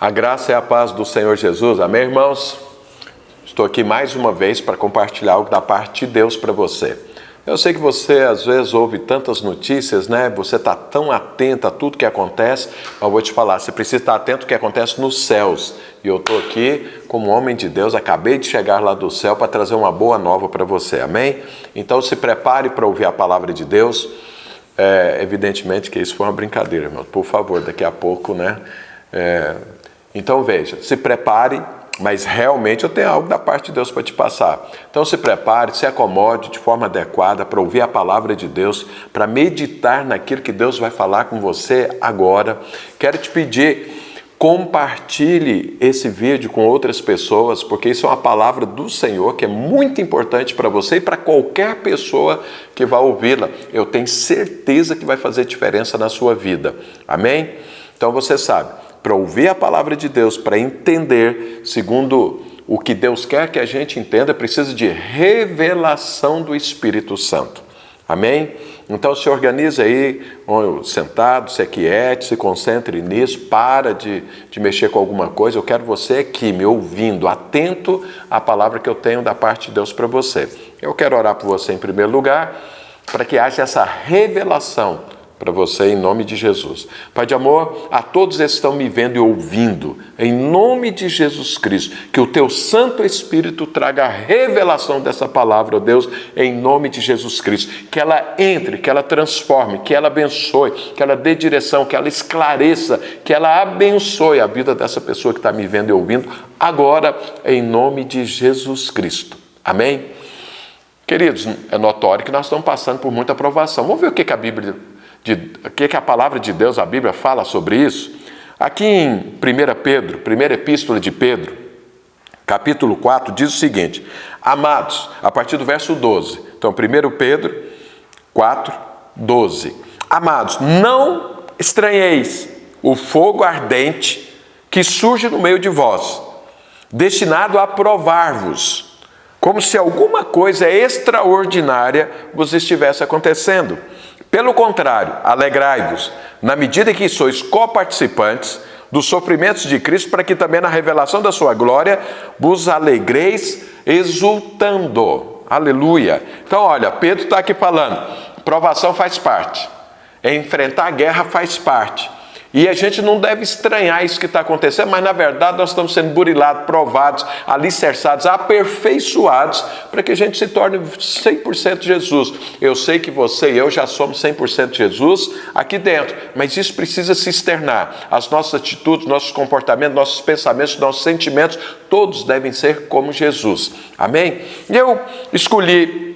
A graça e a paz do Senhor Jesus. Amém, irmãos? Estou aqui mais uma vez para compartilhar algo da parte de Deus para você. Eu sei que você às vezes ouve tantas notícias, né? Você está tão atento a tudo que acontece, mas eu vou te falar, você precisa estar atento ao que acontece nos céus. E eu estou aqui como homem de Deus, acabei de chegar lá do céu para trazer uma boa nova para você, amém? Então se prepare para ouvir a palavra de Deus. Evidentemente que isso foi uma brincadeira, irmão. Por favor, daqui a pouco, né? Então veja, se prepare, mas realmente eu tenho algo da parte de Deus para te passar. Então se prepare, se acomode de forma adequada para ouvir a palavra de Deus, para meditar naquilo que Deus vai falar com você agora. Quero te pedir, compartilhe esse vídeo com outras pessoas, porque isso é uma palavra do Senhor que é muito importante para você e para qualquer pessoa que vai ouvi-la. Eu tenho certeza que vai fazer diferença na sua vida. Amém? Então você sabe, para ouvir a palavra de Deus, para entender segundo o que Deus quer que a gente entenda, precisa de revelação do Espírito Santo. Amém? Então se organize aí, sentado, se aquiete, se concentre nisso, para de mexer com alguma coisa. Eu quero você aqui, me ouvindo, atento à palavra que eu tenho da parte de Deus para você. Eu quero orar por você em primeiro lugar, para que haja essa revelação para você, em nome de Jesus. Pai de amor, a todos esses que estão me vendo e ouvindo, em nome de Jesus Cristo, que o Teu Santo Espírito traga a revelação dessa palavra, ó Deus, em nome de Jesus Cristo. Que ela entre, que ela transforme, que ela abençoe, que ela dê direção, que ela esclareça, que ela abençoe a vida dessa pessoa que está me vendo e ouvindo, agora, em nome de Jesus Cristo. Amém? Queridos, é notório que nós estamos passando por muita provação. Vamos ver o que a Bíblia... o que a palavra de Deus, a Bíblia, fala sobre isso? Aqui em 1 Pedro, primeira epístola de Pedro, capítulo 4, diz o seguinte: amados, a partir do verso 12. Então, 1 Pedro 4, 12. Amados, não estranheis o fogo ardente que surge no meio de vós, destinado a provar-vos, como se alguma coisa extraordinária vos estivesse acontecendo. Pelo contrário, alegrai-vos, na medida em que sois coparticipantes dos sofrimentos de Cristo, para que também na revelação da sua glória vos alegreis exultando. Aleluia! Então, olha, Pedro está aqui falando, provação faz parte, enfrentar a guerra faz parte. E a gente não deve estranhar isso que está acontecendo, mas na verdade nós estamos sendo burilados, provados, alicerçados, aperfeiçoados, para que a gente se torne 100% Jesus. Eu sei que você e eu já somos 100% Jesus aqui dentro, mas isso precisa se externar. As nossas atitudes, nossos comportamentos, nossos pensamentos, nossos sentimentos, todos devem ser como Jesus. Amém? E eu escolhi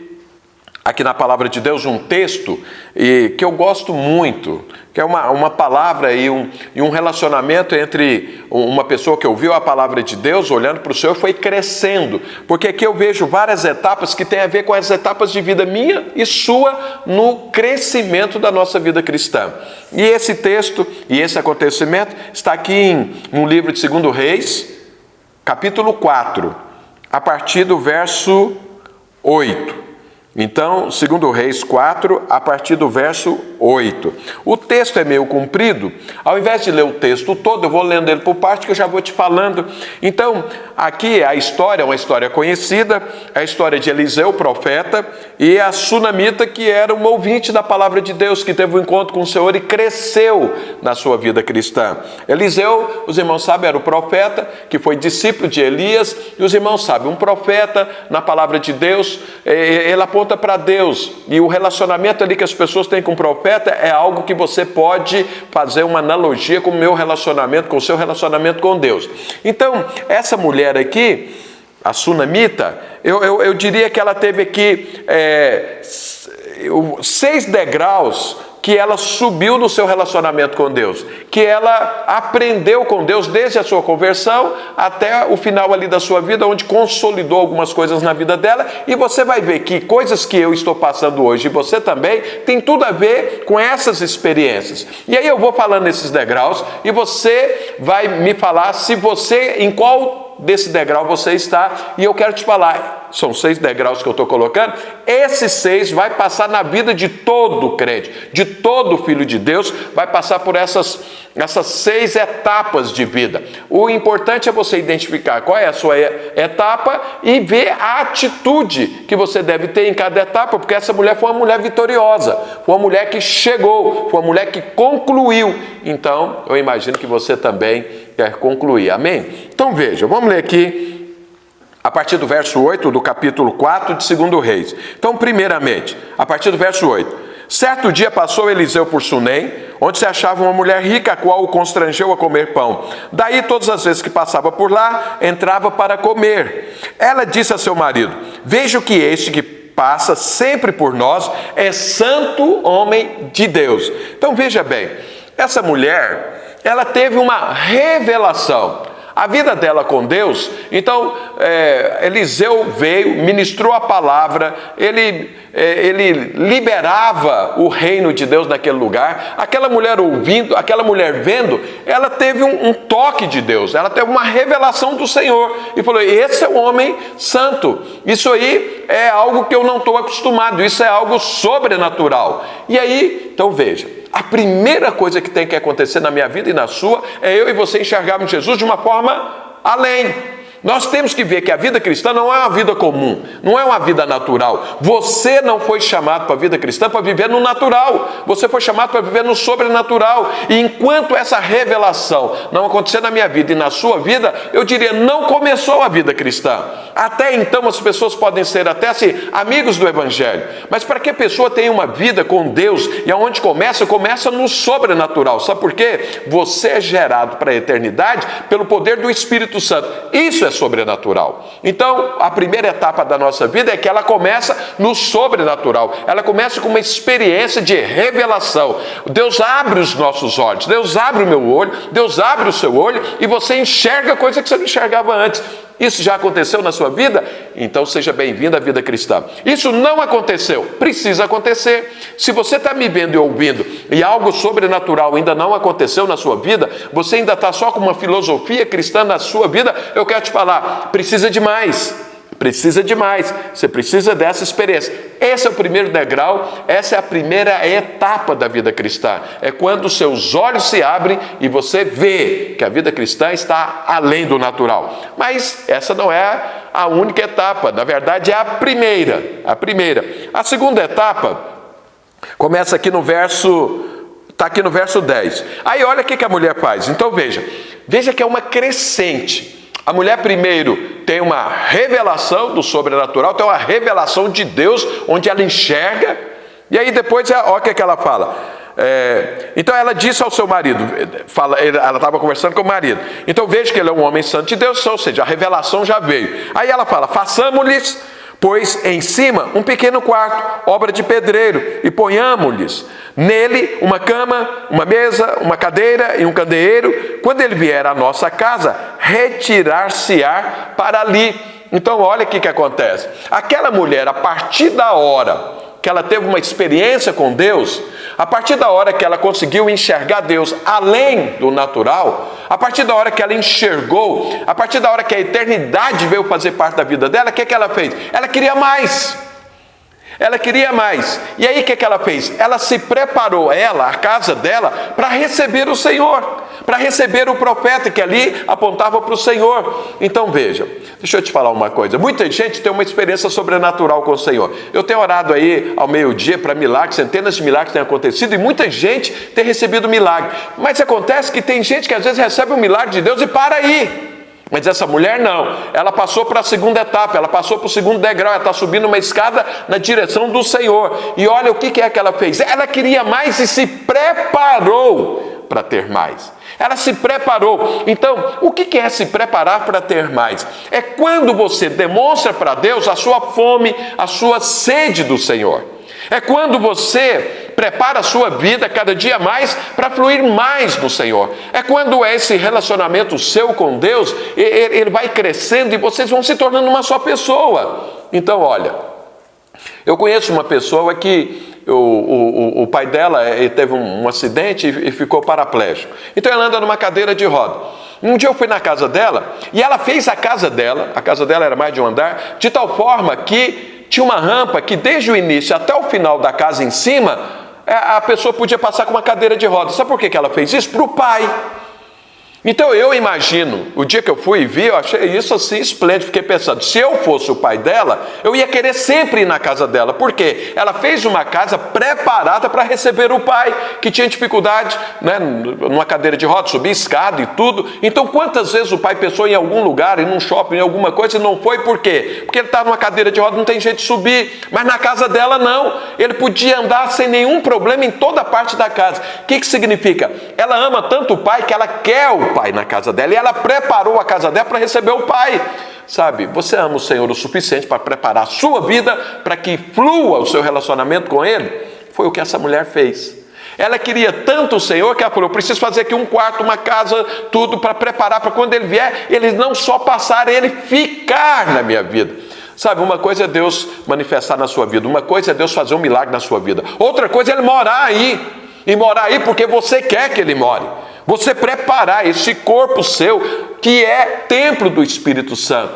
aqui na palavra de Deus um texto que eu gosto muito, que é uma palavra e um relacionamento entre uma pessoa que ouviu a palavra de Deus, olhando para o Senhor, foi crescendo. Porque aqui eu vejo várias etapas que têm a ver com as etapas de vida minha e sua no crescimento da nossa vida cristã. E esse texto e esse acontecimento está aqui em um livro de 2 Reis, capítulo 4, a partir do verso 8. Então, 2 Reis 4, a partir do verso 8. O texto é meio comprido. Ao invés de ler o texto todo, eu vou lendo ele por parte, que eu já vou te falando. Então, aqui a história é uma história conhecida, é a história de Eliseu, profeta, e a sunamita, que era uma ouvinte da palavra de Deus, que teve um encontro com o Senhor e cresceu na sua vida cristã. Eliseu, os irmãos sabem, era o profeta, que foi discípulo de Elias, e os irmãos sabem, um profeta, na palavra de Deus, ele aponta para Deus, e o relacionamento ali que as pessoas têm com o profeta é algo que você pode fazer uma analogia com o meu relacionamento, com o seu relacionamento com Deus. Então, essa mulher aqui, a sunamita, eu diria que ela teve aqui 6 degraus que ela subiu no seu relacionamento com Deus, que ela aprendeu com Deus desde a sua conversão até o final ali da sua vida, onde consolidou algumas coisas na vida dela, e você vai ver que coisas que eu estou passando hoje, e você também, tem tudo a ver com essas experiências. E aí eu vou falando nesses degraus, e você vai me falar se você, em qual desse degrau você está, e eu quero te falar, são 6 degraus que eu estou colocando, esses 6 vai passar na vida de todo crente, de todo filho de Deus, vai passar por essas 6 etapas de vida. O importante é você identificar qual é a sua etapa e ver a atitude que você deve ter em cada etapa, porque essa mulher foi uma mulher vitoriosa, foi uma mulher que chegou, foi uma mulher que concluiu. Então, eu imagino que você também quer concluir, amém? Então veja, vamos ler aqui a partir do verso 8 do capítulo 4 de 2 Reis. Então, primeiramente, a partir do verso 8. Certo dia passou Eliseu por Sunem, onde se achava uma mulher rica, a qual o constrangeu a comer pão. Daí, todas as vezes que passava por lá, entrava para comer. Ela disse a seu marido: vejo que este que passa sempre por nós é santo homem de Deus. Então veja bem, essa mulher, ela teve uma revelação. A vida dela com Deus, então Eliseu veio, ministrou a palavra, ele liberava o reino de Deus naquele lugar. Aquela mulher ouvindo, aquela mulher vendo, ela teve um toque de Deus, ela teve uma revelação do Senhor e falou: esse é o homem santo, isso aí é algo que eu não estou acostumado, isso é algo sobrenatural. E aí, então veja, a primeira coisa que tem que acontecer na minha vida e na sua é eu e você enxergarmos Jesus de uma forma além. Nós temos que ver que a vida cristã não é uma vida comum, não é uma vida natural. Você não foi chamado para a vida cristã para viver no natural, você foi chamado para viver no sobrenatural. E enquanto essa revelação não acontecer na minha vida e na sua vida, eu diria, não começou a vida cristã. Até então as pessoas podem ser até assim, amigos do Evangelho, mas para que a pessoa tenha uma vida com Deus, e aonde começa no sobrenatural. Sabe por quê? Você é gerado para a eternidade pelo poder do Espírito Santo. Isso é sobrenatural. Então, a primeira etapa da nossa vida é que ela começa no sobrenatural. Ela começa com uma experiência de revelação. Deus abre os nossos olhos, Deus abre o meu olho, Deus abre o seu olho e você enxerga coisa que você não enxergava antes. Isso já aconteceu na sua vida? Então seja bem-vindo à vida cristã. Isso não aconteceu, precisa acontecer. Se você está me vendo e ouvindo e algo sobrenatural ainda não aconteceu na sua vida, você ainda está só com uma filosofia cristã na sua vida, eu quero te falar, precisa de mais. Precisa de mais, você precisa dessa experiência. Esse é o primeiro degrau, essa é a primeira etapa da vida cristã. É quando os seus olhos se abrem e você vê que a vida cristã está além do natural. Mas essa não é a única etapa, na verdade é a primeira. A segunda etapa começa aqui no verso, está aqui no verso 10. Aí olha o que a mulher faz. Então veja que é uma crescente. A mulher primeiro tem uma revelação do sobrenatural, tem uma revelação de Deus, onde ela enxerga, e aí depois, olha o que ela fala. Então ela disse ao seu marido, ela estava conversando com o marido, então veja que ele é um homem santo de Deus, ou seja, a revelação já veio. Aí ela fala: façamos-lhes, pois, em cima um pequeno quarto, obra de pedreiro, e ponhamos-lhes nele uma cama, uma mesa, uma cadeira e um candeeiro. Quando ele vier à nossa casa, retirar-se-á para ali. Então olha o que acontece. Aquela mulher, a partir da hora que ela teve uma experiência com Deus, a partir da hora que ela conseguiu enxergar Deus além do natural, a partir da hora que ela enxergou, a partir da hora que a eternidade veio fazer parte da vida dela, o que ela fez? Ela queria mais. Ela queria mais. E aí o que ela fez? Ela se preparou, a casa dela, para receber o Senhor, para receber o profeta que ali apontava para o Senhor. Então veja, deixa eu te falar uma coisa. Muita gente tem uma experiência sobrenatural com o Senhor. Eu tenho orado aí ao meio-dia para milagres, centenas de milagres têm acontecido e muita gente tem recebido milagre. Mas acontece que tem gente que às vezes recebe um milagre de Deus e para aí. Mas essa mulher não, ela passou para a segunda etapa, ela passou para o segundo degrau, ela está subindo uma escada na direção do Senhor. E olha o que é que ela fez, ela queria mais e se preparou para ter mais. Ela se preparou. Então, o que é se preparar para ter mais? É quando você demonstra para Deus a sua fome, a sua sede do Senhor. É quando você prepara a sua vida cada dia mais para fluir mais no Senhor. É quando esse relacionamento seu com Deus, ele vai crescendo e vocês vão se tornando uma só pessoa. Então, olha, eu conheço uma pessoa que o pai dela teve um acidente e ficou paraplégico. Então ela anda numa cadeira de roda. Um dia eu fui na casa dela e ela fez a casa dela era mais de um andar, de tal forma que tinha uma rampa que desde o início até o final da casa em cima, a pessoa podia passar com uma cadeira de rodas. Sabe por que ela fez isso? Para o pai. Então eu imagino, o dia que eu fui e vi, eu achei isso assim esplêndido, fiquei pensando, se eu fosse o pai dela, eu ia querer sempre ir na casa dela, porque ela fez uma casa preparada para receber o pai, que tinha dificuldade, né, numa cadeira de rodas, subir escada e tudo. Então quantas vezes o pai pensou em algum lugar, em um shopping, em alguma coisa, e não foi, por quê? Porque ele está numa cadeira de rodas, não tem jeito de subir, mas na casa dela não, ele podia andar sem nenhum problema em toda parte da casa. O que significa? Ela ama tanto o pai que ela quer o pai na casa dela, e ela preparou a casa dela para receber o pai. Sabe, você ama o Senhor o suficiente para preparar a sua vida para que flua o seu relacionamento com Ele? Foi o que essa mulher fez. Ela queria tanto o Senhor que ela falou, eu preciso fazer aqui um quarto, uma casa, tudo para preparar para quando Ele vier, Ele não só passar, Ele ficar na minha vida. Sabe, uma coisa é Deus manifestar na sua vida, uma coisa é Deus fazer um milagre na sua vida, outra coisa é Ele morar aí, e morar aí porque você quer que Ele more. Você preparar esse corpo seu, que é templo do Espírito Santo.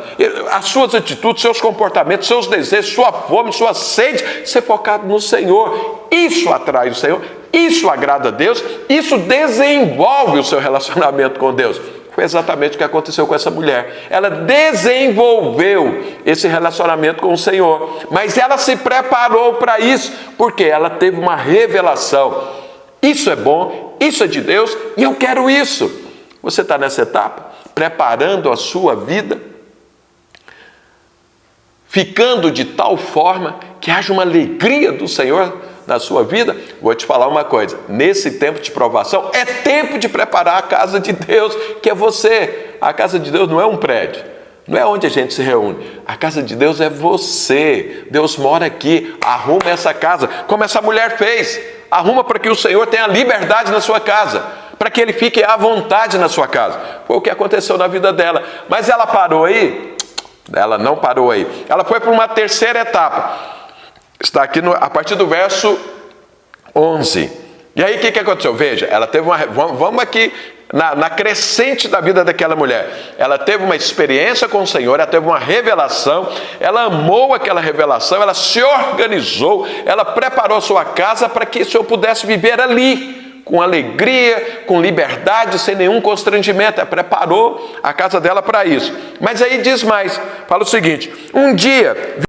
As suas atitudes, seus comportamentos, seus desejos, sua fome, sua sede, ser focado no Senhor. Isso atrai o Senhor, isso agrada a Deus, isso desenvolve o seu relacionamento com Deus. Foi exatamente o que aconteceu com essa mulher. Ela desenvolveu esse relacionamento com o Senhor, mas ela se preparou para isso, porque ela teve uma revelação. Isso é bom, isso é de Deus e eu quero isso. Você está nessa etapa? Preparando a sua vida, ficando de tal forma que haja uma alegria do Senhor na sua vida? Vou te falar uma coisa, nesse tempo de provação, é tempo de preparar a casa de Deus, que é você. A casa de Deus não é um prédio, não é onde a gente se reúne. A casa de Deus é você. Deus mora aqui. Arruma essa casa, como essa mulher fez. Arruma para que o Senhor tenha liberdade na sua casa, para que Ele fique à vontade na sua casa. Foi o que aconteceu na vida dela. Mas ela parou aí? Ela não parou aí. Ela foi para uma terceira etapa. Está aqui a partir do verso 11. E aí o que aconteceu? Veja, ela teve uma... Vamos aqui na crescente da vida daquela mulher. Ela teve uma experiência com o Senhor, ela teve uma revelação, ela amou aquela revelação, ela se organizou, ela preparou a sua casa para que o Senhor pudesse viver ali, com alegria, com liberdade, sem nenhum constrangimento. Ela preparou a casa dela para isso. Mas aí diz mais, fala o seguinte: um dia,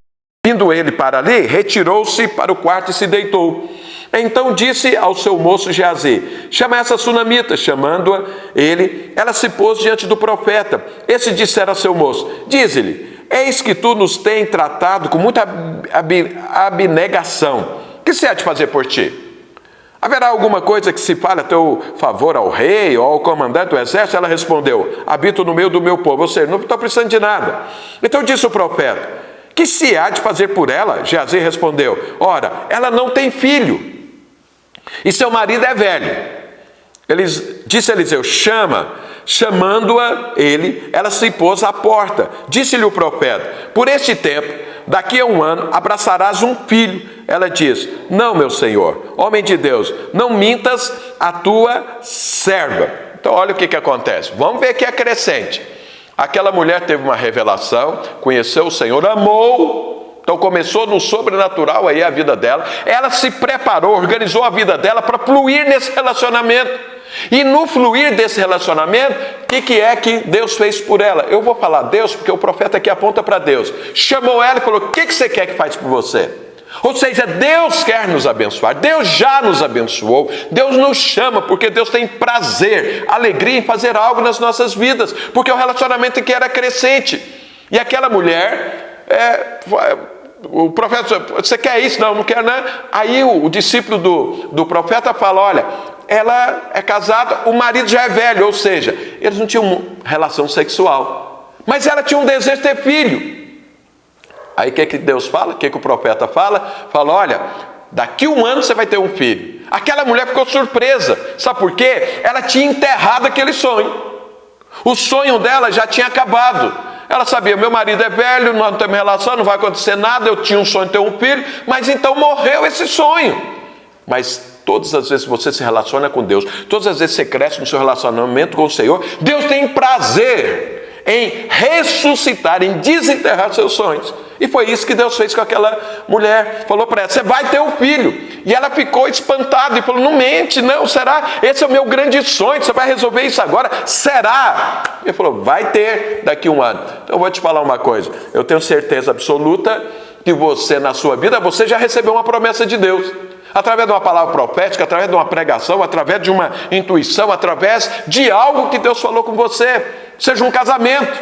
vindo ele para ali, retirou-se para o quarto e se deitou. Então disse ao seu moço Geazi: chama essa sunamita. Chamando-a ele, ela se pôs diante do profeta. Esse dissera ao seu moço: dize-lhe, eis que tu nos tens tratado com muita abnegação. Que se há de fazer por ti? Haverá alguma coisa que se fale a teu favor ao rei ou ao comandante do exército? Ela respondeu: habito no meio do meu povo, ou seja, não estou precisando de nada. Então disse o profeta: que se há de fazer por ela? Geazi respondeu: ora, ela não tem filho, e seu marido é velho. Disse Eliseu: chama. Chamando-a ele, ela se pôs à porta. Disse-lhe o profeta: por este tempo, daqui a 1 ano, abraçarás um filho. Ela diz: não, meu senhor, homem de Deus, não mintas a tua serva. Então olha o que acontece. Vamos ver aqui a crescente. Aquela mulher teve uma revelação, conheceu o Senhor, amou. Então começou no sobrenatural aí a vida dela. Ela se preparou, organizou a vida dela para fluir nesse relacionamento. E no fluir desse relacionamento, o que é que Deus fez por ela? Eu vou falar Deus porque o profeta aqui aponta para Deus. Chamou ela e falou: o que você quer que faz por você? Ou seja, Deus quer nos abençoar, Deus já nos abençoou, Deus nos chama porque Deus tem prazer, alegria em fazer algo nas nossas vidas, porque o relacionamento aqui era crescente. E aquela mulher, o profeta: você quer isso? Não, não quero, né? Aí o discípulo do profeta fala: olha, ela é casada, o marido já é velho, ou seja, eles não tinham relação sexual, mas ela tinha um desejo de ter filho. Aí o que Deus fala? O que o profeta fala? Fala: olha, daqui a 1 ano você vai ter um filho. Aquela mulher ficou surpresa. Sabe por quê? Ela tinha enterrado aquele sonho. O sonho dela já tinha acabado. Ela sabia: meu marido é velho, nós não temos relação, não vai acontecer nada. Eu tinha um sonho de ter um filho, mas então morreu esse sonho. Mas todas as vezes que você se relaciona com Deus, todas as vezes que você cresce no seu relacionamento com o Senhor, Deus tem prazer em ressuscitar, em desenterrar seus sonhos. E foi isso que Deus fez com aquela mulher. Falou para ela: você vai ter um filho. E ela ficou espantada e falou: não mente, não, será? Esse é o meu grande sonho, você vai resolver isso agora? Será? Ele falou: vai ter daqui a 1 ano. Então eu vou te falar uma coisa, eu tenho certeza absoluta que você, na sua vida, você já recebeu uma promessa de Deus. Através de uma palavra profética, através de uma pregação, através de uma intuição, através de algo que Deus falou com você. Seja um casamento.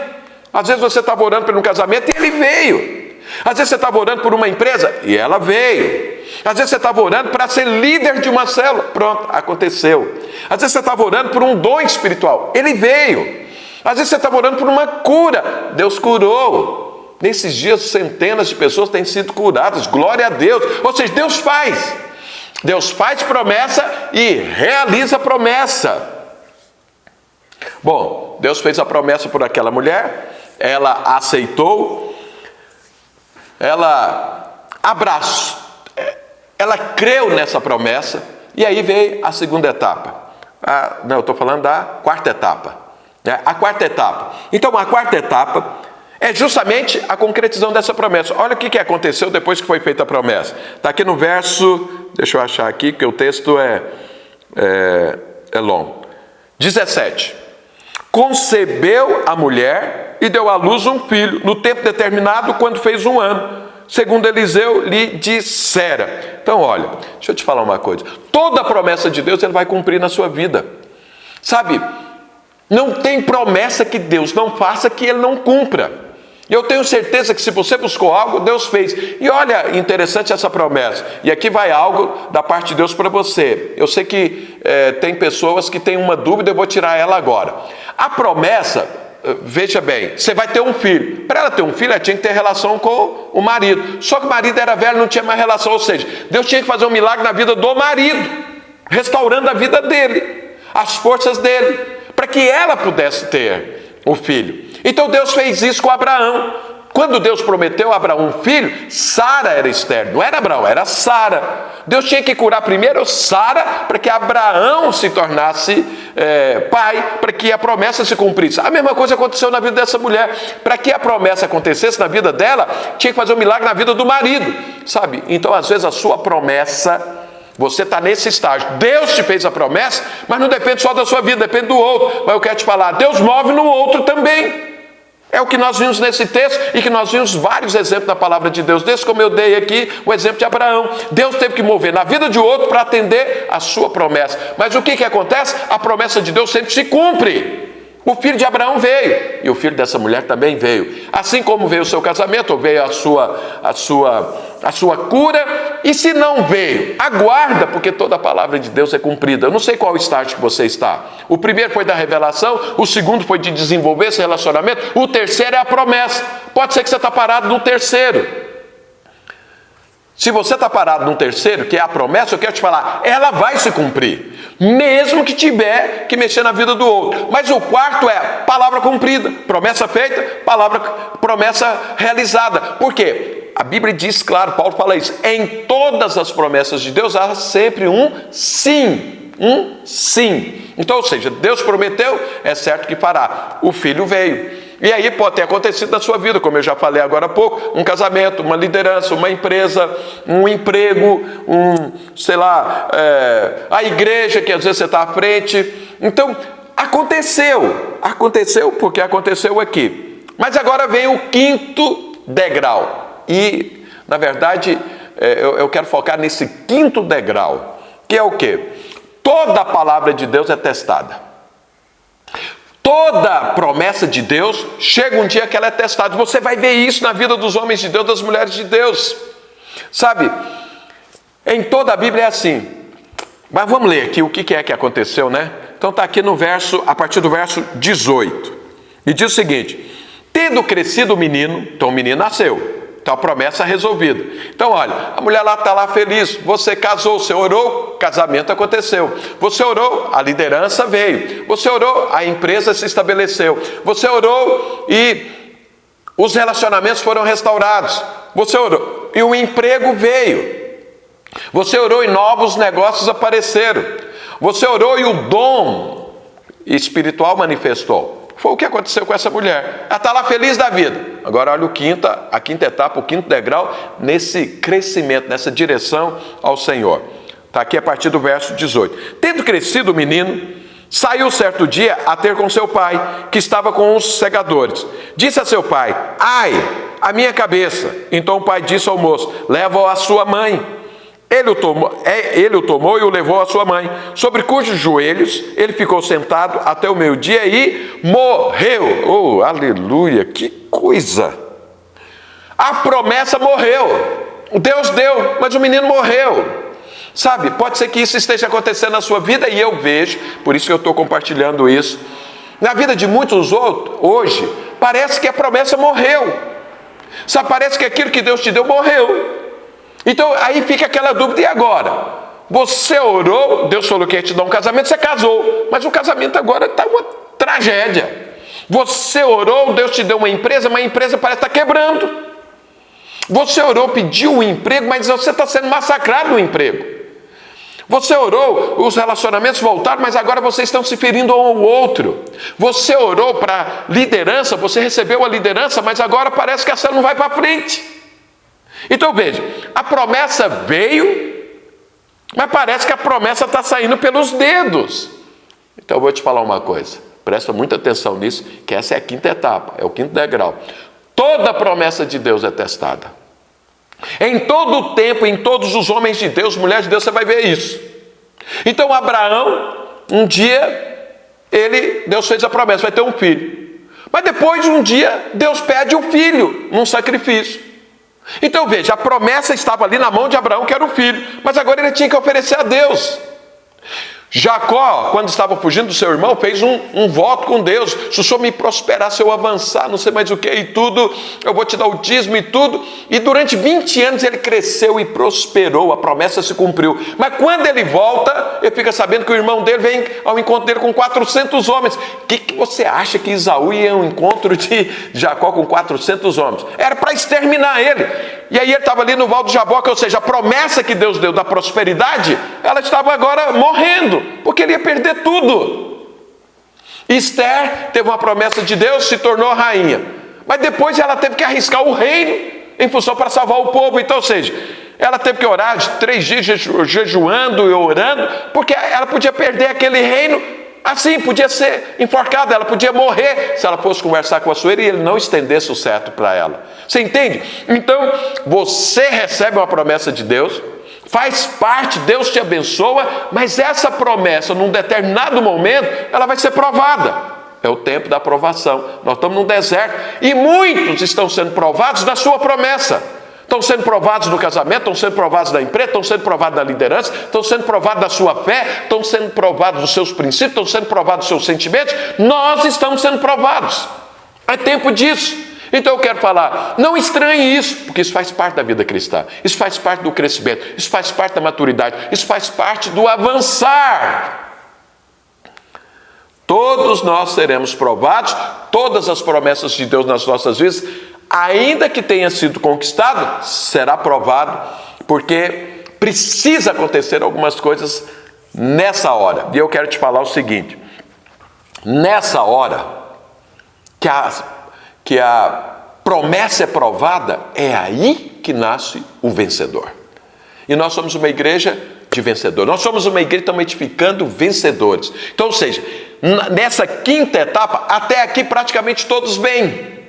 Às vezes você estava orando por um casamento e ele veio. Às vezes você estava orando por uma empresa e ela veio. Às vezes você estava orando para ser líder de uma célula. Pronto, aconteceu. Às vezes você estava orando por um dom espiritual. Ele veio. Às vezes você estava orando por uma cura. Deus curou. Nesses dias, centenas de pessoas têm sido curadas. Glória a Deus. Ou seja, Deus faz. Deus faz promessa e realiza promessa. Bom, Deus fez a promessa por aquela mulher, ela aceitou, ela abraçou, ela creu nessa promessa, e aí veio a segunda etapa. Eu estou falando da quarta etapa. A quarta etapa. Então, a quarta etapa é justamente a concretização dessa promessa. Olha o que aconteceu depois que foi feita a promessa. Está aqui no verso, deixa eu achar aqui, que o texto é longo. 17. Concebeu a mulher e deu à luz um filho, no tempo determinado, quando fez 1 ano, segundo Eliseu lhe dissera. Então, olha, deixa eu te falar uma coisa. Toda a promessa de Deus, Ele vai cumprir na sua vida. Sabe, não tem promessa que Deus não faça que Ele não cumpra. Eu tenho certeza que se você buscou algo, Deus fez. E olha, interessante essa promessa. E aqui vai algo da parte de Deus para você. Eu sei que tem pessoas que têm uma dúvida, eu vou tirar ela agora. A promessa, veja bem, você vai ter um filho. Para ela ter um filho, ela tinha que ter relação com o marido. Só que o marido era velho, não tinha mais relação. Ou seja, Deus tinha que fazer um milagre na vida do marido, restaurando a vida dele, as forças dele, para que ela pudesse ter o filho. Então Deus fez isso com Abraão. Quando Deus prometeu a Abraão um filho, Sara era estéril. Não era Abraão, era Sara. Deus tinha que curar primeiro Sara para que Abraão se tornasse pai, para que a promessa se cumprisse. A mesma coisa aconteceu na vida dessa mulher. Para que a promessa acontecesse na vida dela, tinha que fazer um milagre na vida do marido. Sabe? Então, às vezes, a sua promessa... Você está nesse estágio. Deus te fez a promessa, mas não depende só da sua vida, depende do outro. Mas eu quero te falar, Deus move no outro também. É o que nós vimos nesse texto e que nós vimos vários exemplos na palavra de Deus. Desde como eu dei aqui o exemplo de Abraão. Deus teve que mover na vida de outro para atender a sua promessa. Mas o que acontece? A promessa de Deus sempre se cumpre. O filho de Abraão veio e o filho dessa mulher também veio. Assim como veio o seu casamento, veio a sua cura. E se não veio, aguarda, porque toda a palavra de Deus é cumprida. Eu não sei qual estágio que você está. O primeiro foi da revelação, o segundo foi de desenvolver esse relacionamento, o terceiro é a promessa. Pode ser que você está parado no terceiro. Se você está parado no terceiro, que é a promessa, eu quero te falar, ela vai se cumprir, mesmo que tiver que mexer na vida do outro. Mas o quarto é palavra cumprida, promessa feita, promessa realizada. Por quê? A Bíblia diz, claro, Paulo fala isso, em todas as promessas de Deus há sempre um sim. Um sim. Então, ou seja, Deus prometeu, é certo que fará. O filho veio. E aí pode ter acontecido na sua vida, como eu já falei agora há pouco, um casamento, uma liderança, uma empresa, um emprego, a igreja que às vezes você está à frente. Então, aconteceu porque aconteceu aqui. Mas agora vem o quinto degrau. E, na verdade, eu quero focar nesse quinto degrau, que é o quê? Toda a palavra de Deus é testada. Toda promessa de Deus, chega um dia que ela é testada. Você vai ver isso na vida dos homens de Deus, das mulheres de Deus. Sabe, em toda a Bíblia é assim. Mas vamos ler aqui o que é que aconteceu, né? Então está aqui no verso, a partir do verso 18. E diz o seguinte: tendo crescido o menino, então o menino nasceu. Então a promessa resolvida. Então olha, a mulher lá está lá feliz, você casou, você orou, casamento aconteceu. Você orou, a liderança veio. Você orou, a empresa se estabeleceu. Você orou e os relacionamentos foram restaurados. Você orou e o emprego veio. Você orou e novos negócios apareceram. Você orou e o dom espiritual manifestou. Foi o que aconteceu com essa mulher. Ela está lá feliz da vida. Agora olha a quinta etapa, o quinto degrau, nesse crescimento, nessa direção ao Senhor. Está aqui a partir do verso 18. Tendo crescido o menino, saiu certo dia a ter com seu pai, que estava com os segadores. Disse a seu pai: ai, a minha cabeça. Então o pai disse ao moço: leva-o à sua mãe. Ele o tomou e o levou à sua mãe, sobre cujos joelhos ele ficou sentado até o meio-dia e morreu. Oh, aleluia, que coisa! A promessa morreu. Deus deu, mas o menino morreu. Sabe, pode ser que isso esteja acontecendo na sua vida e eu vejo, por isso que eu estou compartilhando isso. Na vida de muitos outros, hoje, parece que a promessa morreu. Sabe, parece que aquilo que Deus te deu morreu. Então aí fica aquela dúvida: e agora? Você orou, Deus falou que ia te dar um casamento, você casou, mas o casamento agora está uma tragédia. Você orou, Deus te deu uma empresa, mas a empresa parece estar quebrando. Você orou, pediu um emprego, mas você está sendo massacrado no emprego. Você orou, os relacionamentos voltaram, mas agora vocês estão se ferindo um ao outro. Você orou para liderança, você recebeu a liderança, mas agora parece que essa não vai para frente. Então veja, a promessa veio, mas parece que a promessa está saindo pelos dedos. Então eu vou te falar uma coisa, presta muita atenção nisso, que essa é a quinta etapa, é o quinto degrau. Toda a promessa de Deus é testada. Em todo o tempo, em todos os homens de Deus, mulheres de Deus, você vai ver isso. Então Abraão, um dia, Deus fez a promessa, vai ter um filho. Mas depois, um dia, Deus pede o filho num sacrifício. Então veja, a promessa estava ali na mão de Abraão, que era o filho, mas agora ele tinha que oferecer a Deus. Jacó, quando estava fugindo do seu irmão, fez um voto com Deus: se o Senhor me prosperar, se eu avançar, não sei mais o que e tudo, eu vou te dar o dízimo e tudo. E durante 20 anos ele cresceu e prosperou, a promessa se cumpriu. Mas quando ele volta, ele fica sabendo que o irmão dele vem ao encontro dele com 400 homens. O que você acha que Esaú ia ao encontro de Jacó com 400 homens? Era para exterminar ele. E aí ele estava ali no Val do Jaboque, ou seja, a promessa que Deus deu da prosperidade, ela estava agora morrendo, porque ele ia perder tudo. Esther teve uma promessa de Deus, se tornou rainha, mas depois ela teve que arriscar o reino em função para salvar o povo. Então, ou seja, ela teve que orar de 3 dias jejuando e orando, porque ela podia perder aquele reino. Assim, podia ser enforcada, ela podia morrer se ela fosse conversar com a sueira e ele não estendesse o cetro para ela. Você entende? Então, você recebe uma promessa de Deus, faz parte, Deus te abençoa, mas essa promessa, num determinado momento, ela vai ser provada. É o tempo da provação. Nós estamos num deserto e muitos estão sendo provados da sua promessa. Estão sendo provados no casamento, estão sendo provados na empresa, estão sendo provados na liderança, estão sendo provados da sua fé, estão sendo provados dos seus princípios, estão sendo provados dos seus sentimentos. Nós estamos sendo provados. É tempo disso. Então eu quero falar, não estranhe isso, porque isso faz parte da vida cristã. Isso faz parte do crescimento, isso faz parte da maturidade, isso faz parte do avançar. Todos nós seremos provados, todas as promessas de Deus nas nossas vidas, ainda que tenha sido conquistado, será provado, porque precisa acontecer algumas coisas nessa hora. E eu quero te falar o seguinte: nessa hora que a promessa é provada, é aí que nasce o vencedor. E nós somos uma igreja de vencedores. Nós somos uma igreja que estamos edificando vencedores. Então, ou seja, nessa quinta etapa, até aqui praticamente todos vêm.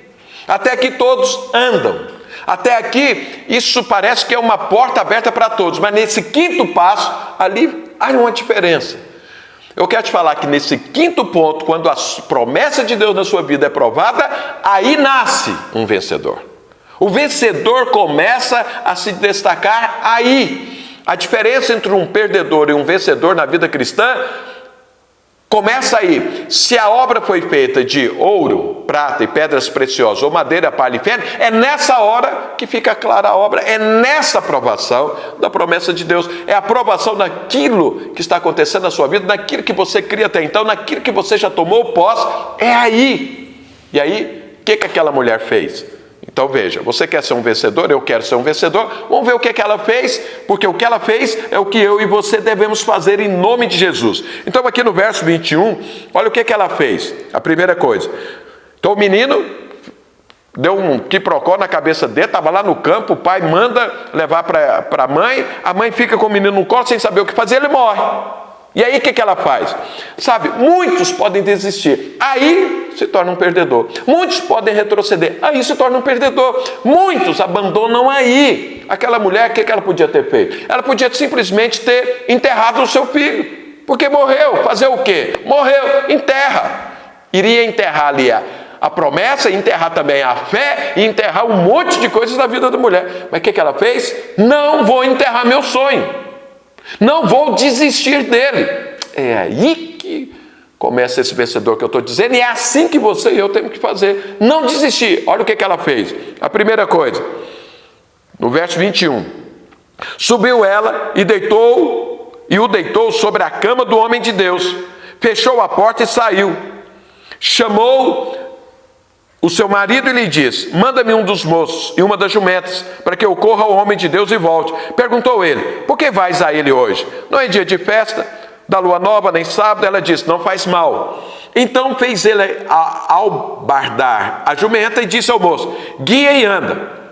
Até aqui todos andam. Até aqui, isso parece que é uma porta aberta para todos. Mas nesse quinto passo, ali há uma diferença. Eu quero te falar que nesse quinto ponto, quando a promessa de Deus na sua vida é provada, aí nasce um vencedor. O vencedor começa a se destacar aí. A diferença entre um perdedor e um vencedor na vida cristã começa aí. Se a obra foi feita de ouro, prata e pedras preciosas, ou madeira, palha e feno, é nessa hora que fica clara a obra. É nessa aprovação da promessa de Deus. É a aprovação daquilo que está acontecendo na sua vida, naquilo que você cria até então, naquilo que você já tomou posse. É aí. E aí, o que aquela mulher fez? Então veja, você quer ser um vencedor? Eu quero ser um vencedor. Vamos ver o que ela fez, porque o que ela fez é o que eu e você devemos fazer em nome de Jesus. Então aqui no verso 21, olha o que ela fez. A primeira coisa. Então o menino deu um quiprocó na cabeça dele, estava lá no campo, o pai manda levar para a mãe fica com o menino no colo sem saber o que fazer, ele morre. E aí o que ela faz? Sabe, muitos podem desistir, aí se torna um perdedor. Muitos podem retroceder, aí se torna um perdedor. Muitos abandonam aí. Aquela mulher, o que ela podia ter feito? Ela podia simplesmente ter enterrado o seu filho, porque morreu. Fazer o quê? Morreu, enterra. Iria enterrar ali a promessa, enterrar também a fé e enterrar um monte de coisas da vida da mulher. Mas o que ela fez? Não vou enterrar meu sonho. Não vou desistir dele. É aí que começa esse vencedor que eu estou dizendo, e é assim que você e eu temos que fazer. Não desistir. Olha o que ela fez. A primeira coisa, no verso 21. Subiu ela e o deitou sobre a cama do homem de Deus. Fechou a porta e saiu. Chamou o seu marido e lhe disse: manda-me um dos moços e uma das jumentas, para que eu corra ao homem de Deus e volte. Perguntou ele: por que vais a ele hoje? Não é dia de festa, da lua nova, nem sábado. Ela disse: não faz mal. Então fez ele albardar a jumenta e disse ao moço: guia e anda.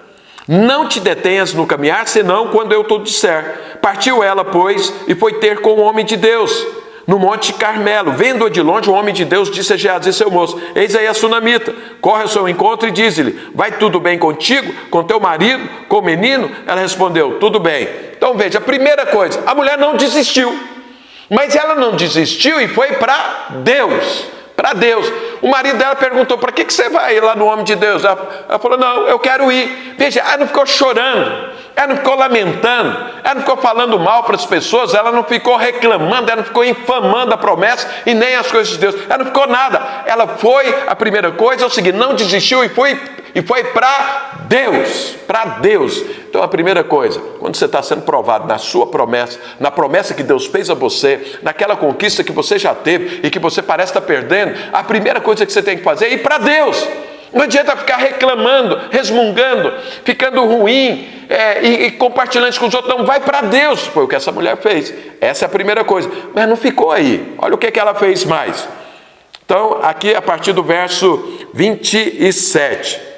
Não te detenhas no caminhar, senão quando eu te disser. Partiu ela, pois, e foi ter com o homem de Deus no Monte Carmelo. Vendo-a de longe, o homem de Deus disse a Geazi, seu moço: eis aí a sunamita, corre ao seu encontro e diz-lhe: vai tudo bem contigo, com teu marido, com o menino? Ela respondeu: tudo bem. Então veja, a primeira coisa, a mulher não desistiu, mas ela não desistiu e foi para Deus. Para Deus. O marido dela perguntou: para que você vai lá no homem de Deus? Ela falou: não, eu quero ir. Veja, ela não ficou chorando, ela não ficou lamentando, ela não ficou falando mal para as pessoas, ela não ficou reclamando, ela não ficou infamando a promessa e nem as coisas de Deus, ela não ficou nada. Ela foi, a primeira coisa é o seguinte: não desistiu e foi para Deus, para Deus. Então a primeira coisa, quando você está sendo provado na sua promessa, na promessa que Deus fez a você, naquela conquista que você já teve e que você parece estar perdendo, a primeira coisa que você tem que fazer é ir para Deus. Não adianta ficar reclamando, resmungando, ficando ruim e compartilhando isso com os outros. Não, vai para Deus. Foi o que essa mulher fez. Essa é a primeira coisa. Mas não ficou aí. Olha o que ela fez mais. Então, aqui a partir do verso 27.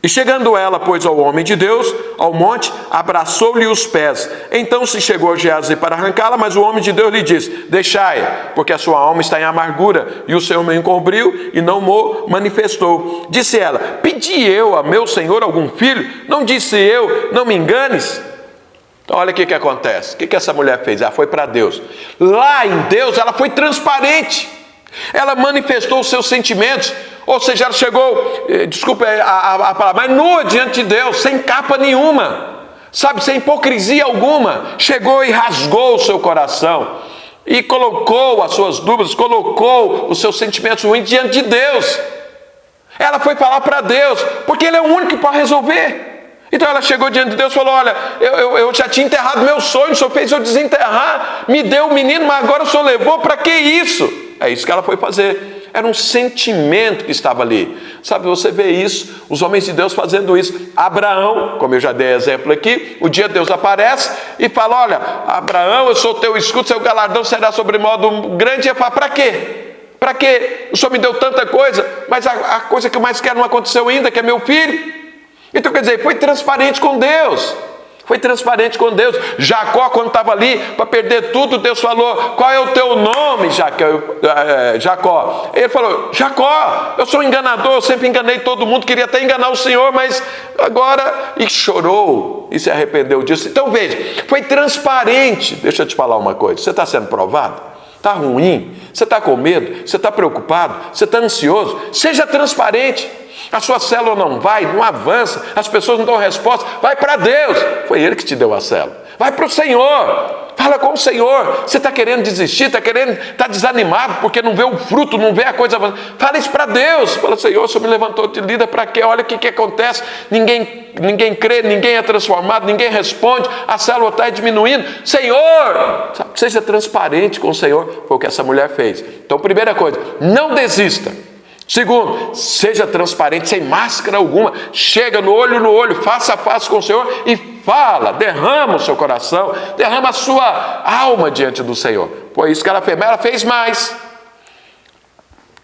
E chegando ela, pois, ao homem de Deus, ao monte, abraçou-lhe os pés. Então se chegou Geazi para arrancá-la, mas o homem de Deus lhe disse: deixai-a, porque a sua alma está em amargura, e o Senhor me encobriu e não mo manifestou. Disse ela: pedi eu a meu senhor algum filho? Não disse eu: não me enganes? Então olha o que acontece. O que essa mulher fez? Ela foi para Deus. Lá em Deus ela foi transparente. Ela manifestou os seus sentimentos. Ou seja, ela chegou, desculpa a palavra, mas nua diante de Deus, sem capa nenhuma, sabe, sem hipocrisia alguma. Chegou e rasgou o seu coração e colocou as suas dúvidas, colocou os seus sentimentos ruins diante de Deus. Ela foi falar para Deus, porque Ele é o único que pode resolver. Então ela chegou diante de Deus e falou: olha, eu já tinha enterrado meu sonho, o Senhor fez eu desenterrar, me deu o menino, mas agora o Senhor levou, para que isso? É isso que ela foi fazer. Era um sentimento que estava ali. Sabe, você vê isso, os homens de Deus fazendo isso. Abraão, como eu já dei exemplo aqui, o dia Deus aparece e fala: olha, Abraão, eu sou teu escudo, seu galardão será sobre modo grande. E ele fala: para quê? Para quê? O Senhor me deu tanta coisa, mas a coisa que eu mais quero não aconteceu ainda, que é meu filho. Então quer dizer, foi transparente com Deus. Foi transparente com Deus. Jacó, quando estava ali para perder tudo, Deus falou: qual é o teu nome, Jacó? Ele falou: Jacó, eu sou enganador, eu sempre enganei todo mundo, queria até enganar o Senhor, mas agora... E chorou e se arrependeu disso. Então veja, foi transparente. Deixa eu te falar uma coisa, você está sendo provado? Está ruim? Você está com medo? Você está preocupado? Você está ansioso? Seja transparente. A sua célula não vai, não avança, as pessoas não dão resposta, vai para Deus. Foi Ele que te deu a célula. Vai para o Senhor, fala com o Senhor. Você está querendo desistir, está desanimado porque não vê o fruto, não vê a coisa avançando. Fala isso para Deus. Fala: Senhor, o Senhor me levantou de líder para quê? Olha o que acontece. Ninguém crê, ninguém é transformado, ninguém responde, a célula está diminuindo. Senhor, seja transparente com o Senhor. Foi o que essa mulher fez. Então, primeira coisa, não desista. Segundo, seja transparente, sem máscara alguma. Chega no olho, face a face com o Senhor e fala, derrama o seu coração, derrama a sua alma diante do Senhor. Foi isso que ela fez, mas ela fez mais.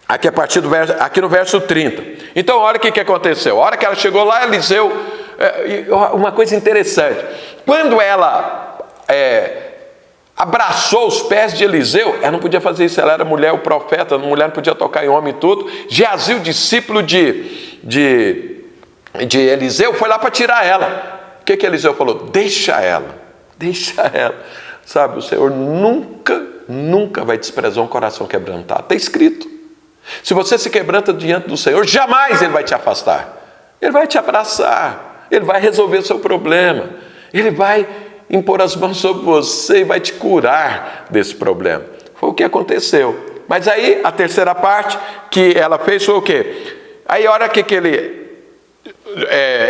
Aqui a partir do verso, aqui no verso 30. Então, olha o que aconteceu. A hora que ela chegou lá, Eliseu, uma coisa interessante. Quando ela abraçou os pés de Eliseu, ela não podia fazer isso, ela era mulher, o profeta, a mulher não podia tocar em homem e tudo. Geazi, o discípulo de Eliseu, foi lá para tirar ela. O que Eliseu falou? Deixa ela. Sabe, o Senhor nunca vai desprezar um coração quebrantado. Está escrito. Se você se quebranta diante do Senhor, jamais Ele vai te afastar. Ele vai te abraçar. Ele vai resolver o seu problema. Ele vai impor as mãos sobre você e vai te curar desse problema. Foi o que aconteceu. Mas aí, a terceira parte que ela fez foi o quê? Aí a hora que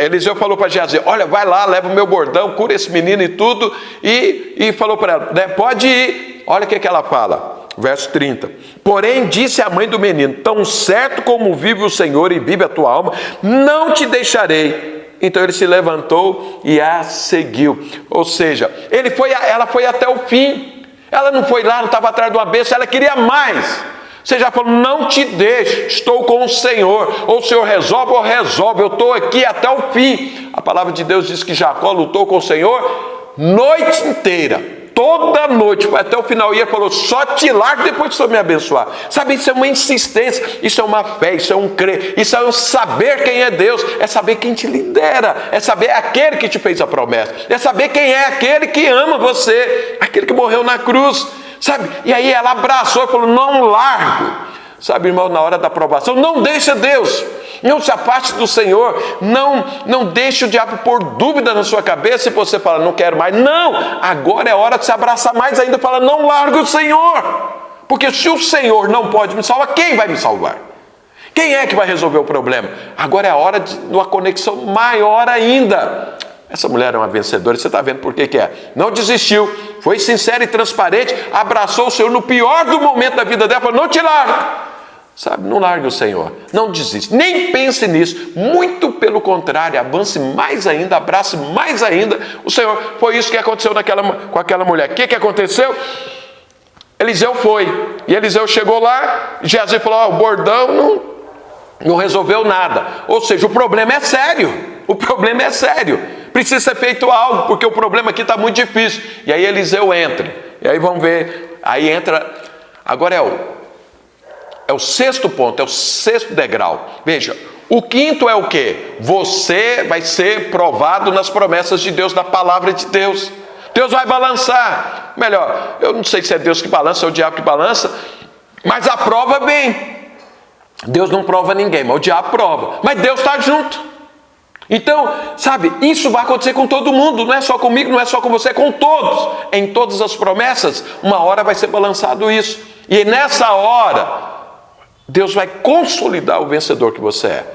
Eliseu falou para Geazi, olha, vai lá, leva o meu bordão, cura esse menino e tudo, e falou para ela, né, pode ir. Olha o que ela fala. Verso 30. Porém, disse a mãe do menino, tão certo como vive o Senhor e vive a tua alma, não te deixarei. Então ele se levantou e a seguiu. Ou seja, ela foi até o fim. Ela não foi lá, não estava atrás de uma besta, ela queria mais. Você já falou, não te deixe, estou com o Senhor. Ou o Senhor resolve ou resolve, eu estou aqui até o fim. A palavra de Deus diz que Jacó lutou com o Senhor noite inteira. Toda noite, foi até o final, e ele falou, só te largo depois que o Senhor me abençoar. Sabe, isso é uma insistência, isso é uma fé, isso é um crer, isso é um saber quem é Deus, é saber quem te lidera, é saber aquele que te fez a promessa, é saber quem é aquele que ama você, aquele que morreu na cruz, sabe? E aí ela abraçou e falou, não largo. Sabe, irmão, na hora da provação, não deixa Deus, não se afaste do Senhor, não deixe o diabo pôr dúvida na sua cabeça e você fala, não quero mais. Não, agora é hora de se abraçar mais ainda, fala, não larga o Senhor, porque se o Senhor não pode me salvar, quem vai me salvar? Quem é que vai resolver o problema? Agora é a hora de uma conexão maior ainda. Essa mulher é uma vencedora, você está vendo por que é. Não desistiu, foi sincera e transparente, abraçou o Senhor no pior do momento da vida dela, falou, não te largo. Sabe, não largue o Senhor, não desista, nem pense nisso, muito pelo contrário, avance mais ainda, abrace mais ainda o Senhor. Foi isso que aconteceu com aquela mulher. O que aconteceu? Eliseu foi, e Eliseu chegou lá, Geazi falou, o bordão não resolveu nada, ou seja, o problema é sério, precisa ser feito algo, porque o problema aqui está muito difícil. E aí Eliseu entra, e aí vamos ver, aí entra, agora é o sexto ponto, é o sexto degrau. Veja, o quinto é o quê? Você vai ser provado nas promessas de Deus, na palavra de Deus. Deus vai balançar. Melhor, eu não sei se é Deus que balança ou o diabo que balança, mas aprova bem. Deus não prova ninguém, mas o diabo prova. Mas Deus está junto. Então, sabe, isso vai acontecer com todo mundo, não é só comigo, não é só com você, é com todos. Em todas as promessas, uma hora vai ser balançado isso. E nessa hora, Deus vai consolidar o vencedor que você é.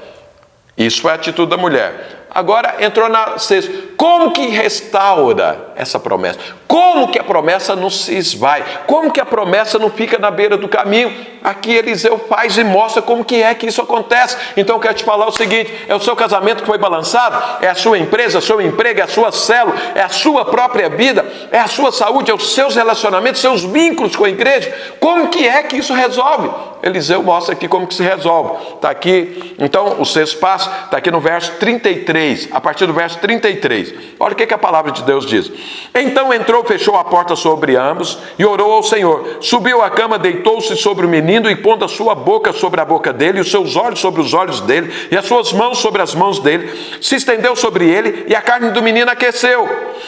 Isso foi a atitude da mulher. Agora entrou na sexta. Como que restaura essa promessa? Como que a promessa não se esvai? Como que a promessa não fica na beira do caminho? Aqui Eliseu faz e mostra como que é que isso acontece. Então eu quero te falar o seguinte, é o seu casamento que foi balançado? É a sua empresa, é o seu emprego, é a sua célula, é a sua própria vida, é a sua saúde, é os seus relacionamentos, seus vínculos com a igreja? Como que é que isso resolve? Eliseu mostra aqui como que se resolve. Está aqui, então, o sexto passo, está aqui no verso 33, a partir do verso 33. Olha o que a palavra de Deus diz. Então entrou, fechou a porta sobre ambos e orou ao Senhor. Subiu à cama, deitou-se sobre o menino e pondo a sua boca sobre a boca dele, e os seus olhos sobre os olhos dele, e as suas mãos sobre as mãos dele, se estendeu sobre ele, e a carne do menino aqueceu.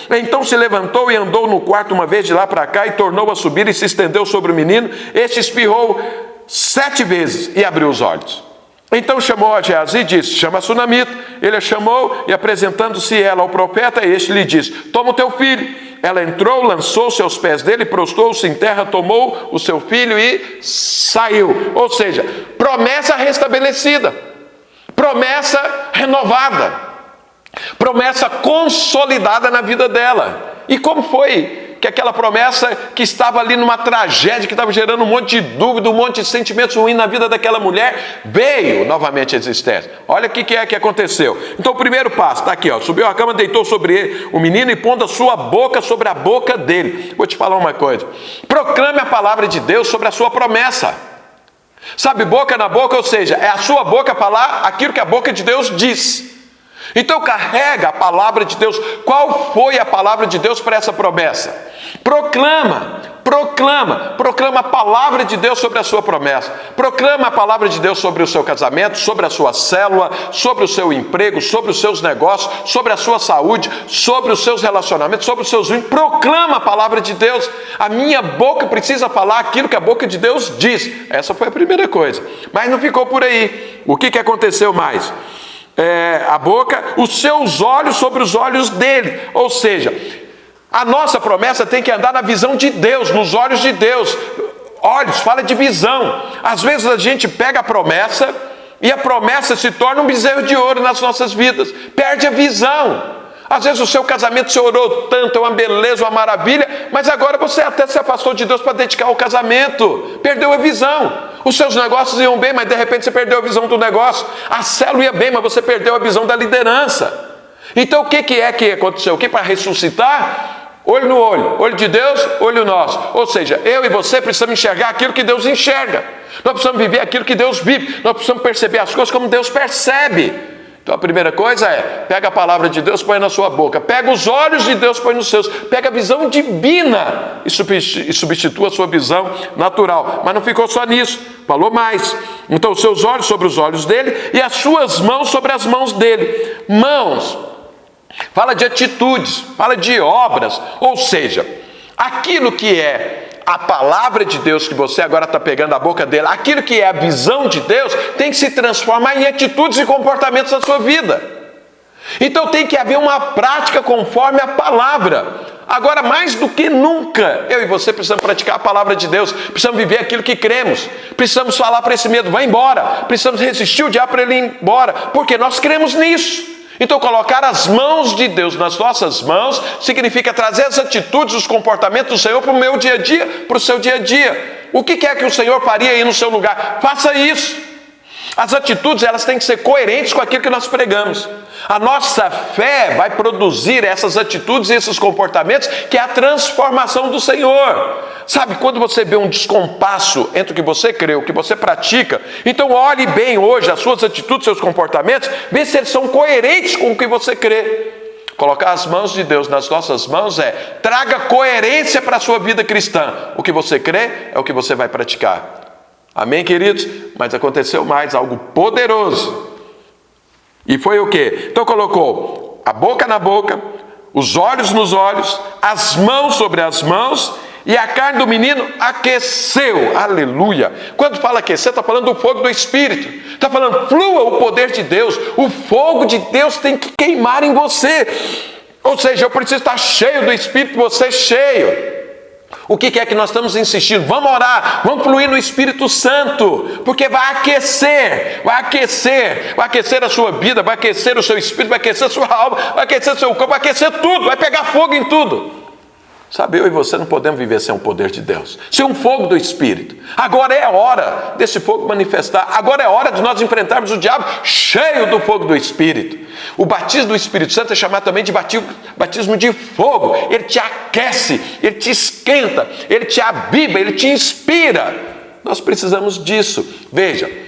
Então se levantou e andou no quarto uma vez de lá para cá, e tornou a subir e se estendeu sobre o menino. Este espirrou 7 vezes e abriu os olhos. Então chamou a Geazi e disse, chama a sunamita. Ele a chamou e apresentando-se ela ao profeta, este lhe disse, toma o teu filho. Ela entrou, lançou-se aos pés dele, prostrou-se em terra, tomou o seu filho e saiu. Ou seja, promessa restabelecida, promessa renovada, promessa consolidada na vida dela. E como foi que aquela promessa que estava ali numa tragédia, que estava gerando um monte de dúvida, um monte de sentimentos ruins na vida daquela mulher, veio novamente à existência. Olha o que é que aconteceu. Então o primeiro passo, está aqui, ó, subiu à cama, deitou sobre ele, o menino e pondo a sua boca sobre a boca dele. Vou te falar uma coisa, proclame a palavra de Deus sobre a sua promessa. Sabe, boca na boca, ou seja, é a sua boca falar aquilo que a boca de Deus diz. Então carrega a palavra de Deus. Qual foi a palavra de Deus para essa promessa? Proclama a palavra de Deus sobre a sua promessa. Proclama a palavra de Deus sobre o seu casamento, sobre a sua célula, sobre o seu emprego, sobre os seus negócios, sobre a sua saúde, sobre os seus relacionamentos, sobre os seus vínculos. Proclama a palavra de Deus. A minha boca precisa falar aquilo que a boca de Deus diz. Essa foi a primeira coisa. Mas não ficou por aí. O que aconteceu mais? A boca, os seus olhos sobre os olhos dele. Ou seja, a nossa promessa tem que andar na visão de Deus, nos olhos de Deus. Olhos, fala de visão. Às vezes a gente pega a promessa e a promessa se torna um bezerro de ouro nas nossas vidas. Perde a visão. Às vezes o seu casamento se orou tanto, é uma beleza, uma maravilha, mas agora você até se afastou de Deus para dedicar ao casamento. Perdeu a visão. Os seus negócios iam bem, mas de repente você perdeu a visão do negócio. A célula ia bem, mas você perdeu a visão da liderança. Então o que aconteceu? O que para ressuscitar? Olho no olho, olho de Deus, olho nosso. Ou seja, eu e você precisamos enxergar aquilo que Deus enxerga. Nós precisamos viver aquilo que Deus vive. Nós precisamos perceber as coisas como Deus percebe. Então a primeira coisa é, pega a palavra de Deus, põe na sua boca. Pega os olhos de Deus, põe nos seus. Pega a visão divina e substitua a sua visão natural. Mas não ficou só nisso, falou mais. Então os seus olhos sobre os olhos dele e as suas mãos sobre as mãos dele. Mãos, fala de atitudes, fala de obras. Ou seja, aquilo que é a palavra de Deus que você agora está pegando a boca dele, aquilo que é a visão de Deus, tem que se transformar em atitudes e comportamentos da sua vida. Então tem que haver uma prática conforme a palavra. Agora, mais do que nunca, eu e você precisamos praticar a palavra de Deus, precisamos viver aquilo que cremos, precisamos falar para esse medo, vai embora, precisamos resistir o diabo para ele ir embora, porque nós cremos nisso. Então colocar as mãos de Deus nas nossas mãos significa trazer as atitudes, os comportamentos do Senhor para o meu dia a dia, para o seu dia a dia. O que é que o Senhor faria aí no seu lugar? Faça isso. As atitudes, elas têm que ser coerentes com aquilo que nós pregamos. A nossa fé vai produzir essas atitudes e esses comportamentos, que é a transformação do Senhor. Sabe, quando você vê um descompasso entre o que você crê e o que você pratica, então olhe bem hoje as suas atitudes, seus comportamentos, vê se eles são coerentes com o que você crê. Colocar as mãos de Deus nas nossas mãos traga coerência para a sua vida cristã. O que você crê é o que você vai praticar. Amém, queridos? Mas aconteceu mais, algo poderoso. E foi o quê? Então colocou a boca na boca, os olhos nos olhos, as mãos sobre as mãos, e a carne do menino aqueceu. Aleluia! Quando fala aquecer, está falando do fogo do Espírito. Está falando, flua o poder de Deus. O fogo de Deus tem que queimar em você. Ou seja, eu preciso estar cheio do Espírito, você cheio. O que é que nós estamos insistindo? Vamos orar, vamos fluir no Espírito Santo, porque vai aquecer a sua vida, vai aquecer o seu espírito, vai aquecer a sua alma, vai aquecer o seu corpo, vai aquecer tudo, vai pegar fogo em tudo. Sabe, eu e você não podemos viver sem o poder de Deus, sem um fogo do Espírito. Agora é a hora desse fogo manifestar, agora é a hora de nós enfrentarmos o diabo cheio do fogo do Espírito. O batismo do Espírito Santo é chamado também de batismo de fogo. Ele te aquece, ele te esquenta, ele te aviva, ele te inspira. Nós precisamos disso. Veja,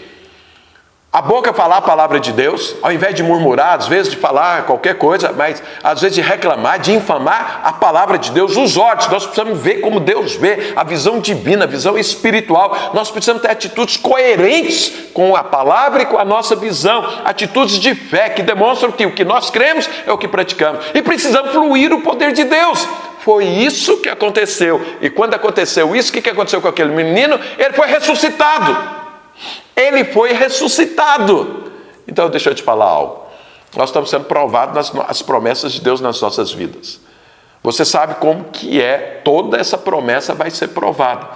a boca falar a palavra de Deus, ao invés de murmurar, às vezes de falar qualquer coisa, mas às vezes de reclamar, de infamar a palavra de Deus. Os olhos, nós precisamos ver como Deus vê, a visão divina, a visão espiritual. Nós precisamos ter atitudes coerentes com a palavra e com a nossa visão, atitudes de fé que demonstram que o que nós cremos é o que praticamos. E precisamos fluir o poder de Deus. Foi isso que aconteceu. E quando aconteceu isso, o que aconteceu com aquele menino? Ele foi ressuscitado. Ele foi ressuscitado. Então deixa eu te falar algo. Nós estamos sendo provados nas promessas de Deus nas nossas vidas. Você sabe como que toda essa promessa vai ser provada.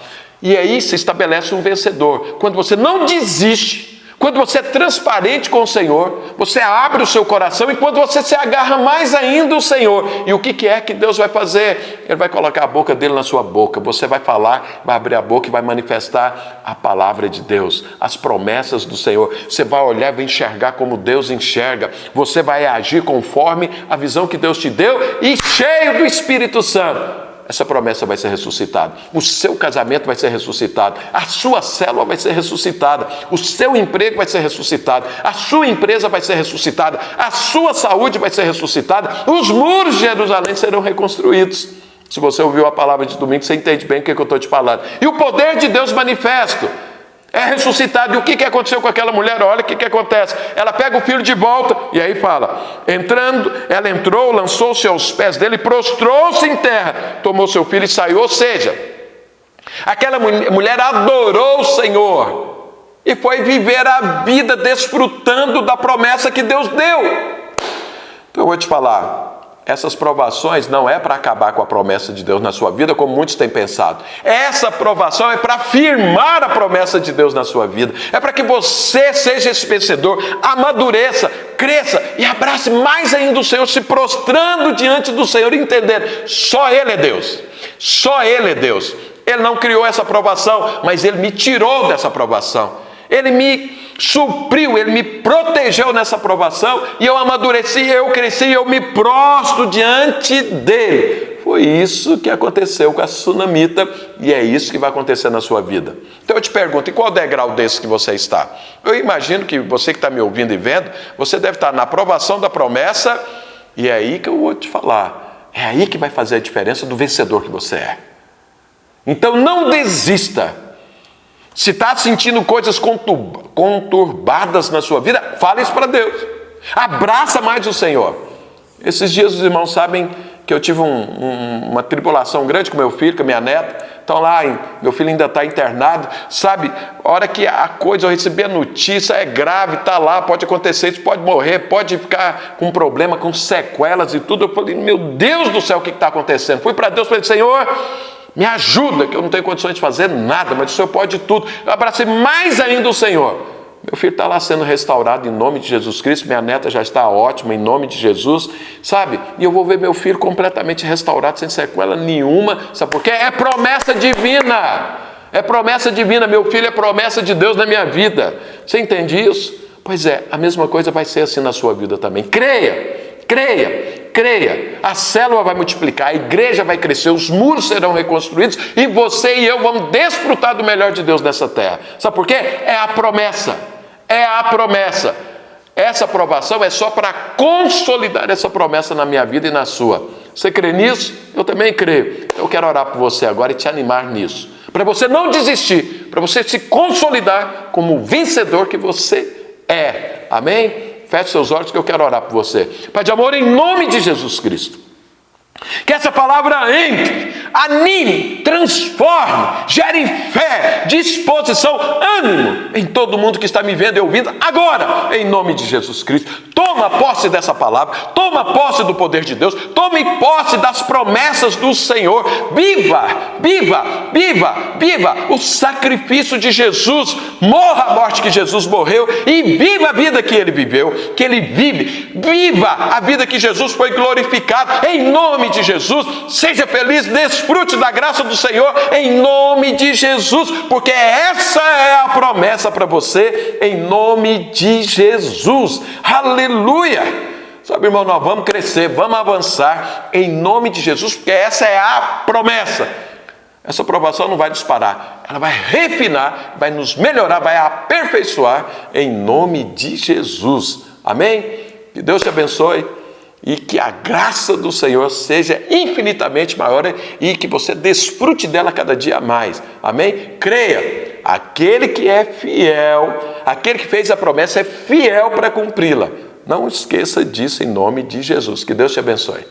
E aí se estabelece um vencedor. Quando você não desiste, Quando você é transparente com o Senhor, você abre o seu coração e quando você se agarra mais ainda ao Senhor. E o que é que Deus vai fazer? Ele vai colocar a boca dele na sua boca. Você vai falar, vai abrir a boca e vai manifestar a palavra de Deus, as promessas do Senhor. Você vai olhar e vai enxergar como Deus enxerga. Você vai agir conforme a visão que Deus te deu e cheio do Espírito Santo. Essa promessa vai ser ressuscitada, o seu casamento vai ser ressuscitado, a sua célula vai ser ressuscitada, o seu emprego vai ser ressuscitado, a sua empresa vai ser ressuscitada, a sua saúde vai ser ressuscitada, os muros de Jerusalém serão reconstruídos. Se você ouviu a palavra de domingo, você entende bem o que eu estou te falando. E o poder de Deus manifesto é ressuscitado. E o que aconteceu com aquela mulher? Olha o que acontece. Ela pega o filho de volta e aí fala, ela entrou, lançou-se aos pés dele, prostrou-se em terra, tomou seu filho e saiu. Ou seja, aquela mulher adorou o Senhor e foi viver a vida desfrutando da promessa que Deus deu. Então eu vou te falar, essas provações não é para acabar com a promessa de Deus na sua vida, como muitos têm pensado. Essa provação é para afirmar a promessa de Deus na sua vida. É para que você seja esse vencedor, amadureça, cresça e abrace mais ainda o Senhor, se prostrando diante do Senhor, entendendo, só Ele é Deus. Só Ele é Deus. Ele não criou essa provação, mas Ele me tirou dessa provação. Ele me supriu, Ele me protegeu nessa provação e eu amadureci, eu cresci, eu me prostro diante dele. Foi isso que aconteceu com a sunamita e é isso que vai acontecer na sua vida. Então eu te pergunto, em qual degrau desse que você está? Eu imagino que você que está me ouvindo e vendo, você deve estar na aprovação da promessa e é aí que eu vou te falar. É aí que vai fazer a diferença do vencedor que você é. Então não desista. Se está sentindo coisas conturbadas na sua vida, fale isso para Deus. Abraça mais o Senhor. Esses dias os irmãos sabem que eu tive uma tribulação grande com meu filho, com a minha neta. Então lá, meu filho ainda está internado. Sabe, a hora que a coisa, eu recebi a notícia, é grave, está lá, pode acontecer isso, pode morrer, pode ficar com problema, com sequelas e tudo. Eu falei, meu Deus do céu, o que está acontecendo? Fui para Deus e falei, Senhor, me ajuda, que eu não tenho condições de fazer nada, mas o Senhor pode tudo. Eu abracei mais ainda o Senhor. Meu filho está lá sendo restaurado em nome de Jesus Cristo, minha neta já está ótima em nome de Jesus, sabe? E eu vou ver meu filho completamente restaurado, sem sequela nenhuma, sabe por quê? É promessa divina, é promessa divina, meu filho é promessa de Deus na minha vida. Você entende isso? Pois é, a mesma coisa vai ser assim na sua vida também. Creia, a célula vai multiplicar, a igreja vai crescer, os muros serão reconstruídos e você e eu vamos desfrutar do melhor de Deus nessa terra. Sabe por quê? É a promessa. Essa aprovação é só para consolidar essa promessa na minha vida e na sua. Você crê nisso? Eu também creio. Eu quero orar por você agora e te animar nisso. Para você não desistir, para você se consolidar como o vencedor que você é. Amém? Feche seus olhos que eu quero orar por você. Pai de amor, em nome de Jesus Cristo, que essa palavra entre, anime, transforme, gere fé, disposição, ânimo em todo mundo que está me vendo e ouvindo agora, em nome de Jesus Cristo. Toma posse dessa palavra, toma posse do poder de Deus, tome posse das promessas do Senhor. Viva o sacrifício de Jesus, morra a morte que Jesus morreu e viva a vida que Ele viveu, que Ele vive. Viva a vida que Jesus foi glorificado, em nome de Jesus. Seja feliz, desfrute da graça do Senhor, em nome de Jesus, porque essa é a promessa para você, em nome de Jesus. Aleluia! Sabe, irmão, nós vamos crescer, vamos avançar, em nome de Jesus, porque essa é a promessa. Essa aprovação não vai disparar, ela vai refinar, vai nos melhorar, vai aperfeiçoar, em nome de Jesus. Amém? Que Deus te abençoe. E que a graça do Senhor seja infinitamente maior e que você desfrute dela cada dia mais. Amém? Creia, aquele que é fiel, aquele que fez a promessa é fiel para cumpri-la. Não esqueça disso em nome de Jesus. Que Deus te abençoe.